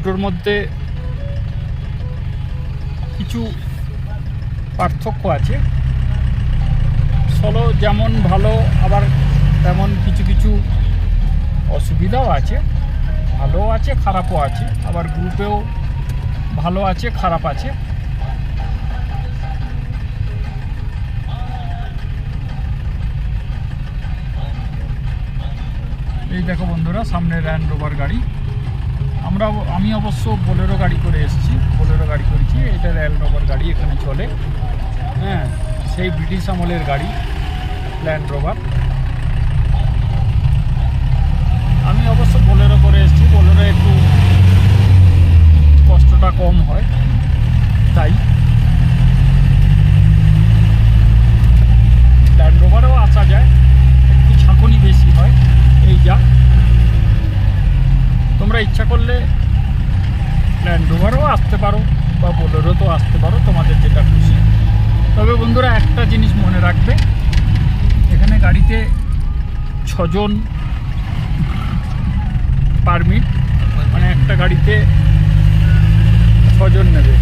দুটোর মধ্যে কিছু পার্থক্য আছে। সোলো যেমন ভালো, আবার তেমন কিছু কিছু অসুবিধাও আছে। ভালো আছে, খারাপও আছে, আবার গ্রুপেও ভালো আছে, খারাপ আছে। এই দেখো বন্ধুরা, সামনে ল্যান্ড রোভার গাড়ি। আমি অবশ্য বোলেরো গাড়ি করে এসেছি, বোলেরো গাড়ি করেছি। এটা ল্যান্ড রোভার গাড়ি এখানে চলে, হ্যাঁ, সেই ব্রিটিশ আমলের গাড়ি ল্যান্ড রোভার। আমি অবশ্য বোলেরো করে এসেছি। বোলেরো একটু কষ্টটা কম হয়, তাই ল্যান্ড রোভারেও আসা যায়, একটু ঝাঁকুনি বেশি হয়। এই যা, তোমরা ইচ্ছা করলে ল্যান্ড রোভারও আসতে পারো বা বোলেরো তো আসতে পারো, তোমাদের যেটা খুশি। তবে বন্ধুরা একটা জিনিস মনে রাখবে, এখানে গাড়িতে 6 জন পারমিট, মানে একটা গাড়িতে 6 জন নেবে।